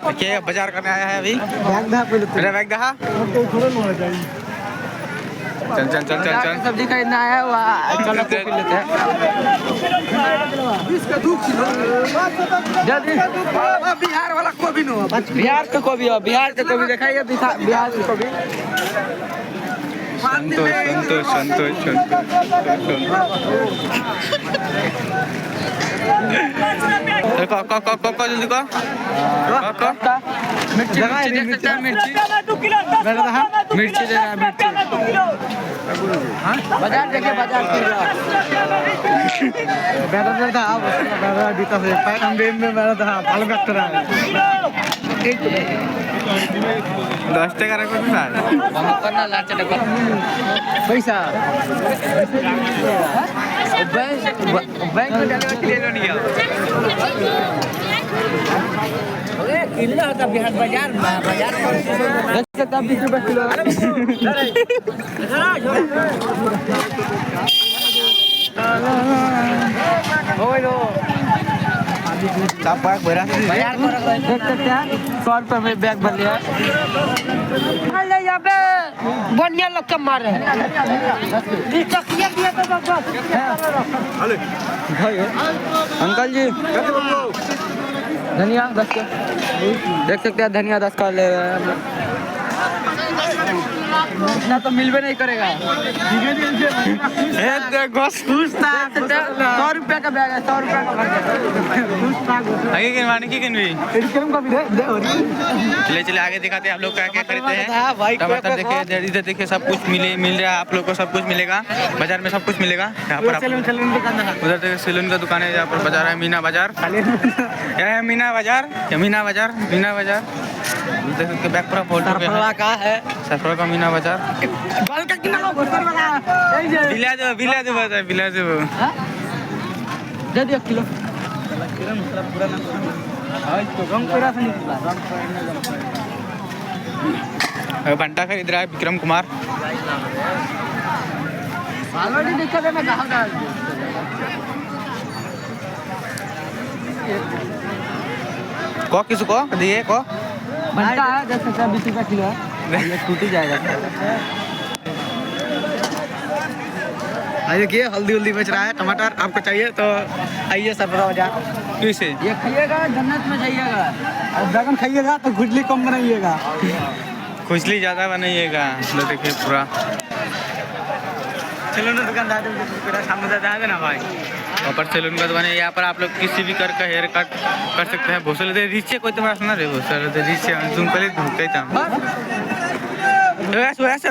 देखिए बाजार करने आया है अभी। मेरा बैग दहा। चल चल चल चल चल सब्जी खरीदना आया हुआ चलो पी लेते हैं। बिहार वाला कोबी नो बिहार का कोबी हो बिहार का कोबी दिखाइए बिहार का कोबी। संतोष संतोष संतोष संतोष जल्दी को मिर्ची देख सकते हैं मिर्ची मिर्ची दे रहा है मिर्ची बाजार देखिए बाजार दस टाका रखो सर पैसा बैंक में डाले ले लो नहीं कितना होता बिहार बाजार बाजार 20 रुपए किलो बाजार देख सकते हैं 100 रुपए में बैग भर लिया यहाँ पे बढ़िया लोग कम मार रहे हैं। अंकल जी धनिया 10 का देख सकते हैं धनिया 10 का ले रहे हैं इतना तो मिलवे नहीं करेगा। 100 रुपया का बैग है 100 रुपया का भर चले चले आगे दिखाते हैं आप लोग क्या क्या खरीदते हैं। टमाटर देखिए इधर देखिए सब कुछ मिल रहा है आप लोग को सब कुछ मिलेगा बाजार में सब कुछ मिलेगा यहाँ पर। उधर देखिए सैलून का दुकान है यहाँ पर बाजार है मीना बाजार मीना बाजार मीना बाजार मीना बाजार देख सकते बैग पूरा फोल्ड का है सफरा का मीना बाजार बिला दो दे दियो किलो बंटा खरीद रहा है विक्रम कुमार को किसको दिए को बनता है 10 से 20 रुपया किलो है ये टूटी जाएगा। देखिए हल्दी उल्दी बेच रहा है टमाटर आपको चाहिए तो आइए सरफरा बाजार कैसे ये खाइएगा जन्नत में जाइएगा और बैगन खाइएगा तो खुजली कम बनाइएगा खुजली ज़्यादा बनाइएगा। लो देखिए पूरा सैलून दुकानदार सामने है ना भाई वहाँ पर सैलून का दुकान है। यहाँ पर आप लोग किसी भी कर का हेयर कट कर सकते हैं। भूसल दे रीचे कोई तुम्हारा सुना रे भूसल दे रीचे जूम कर ले भूलते था वैसे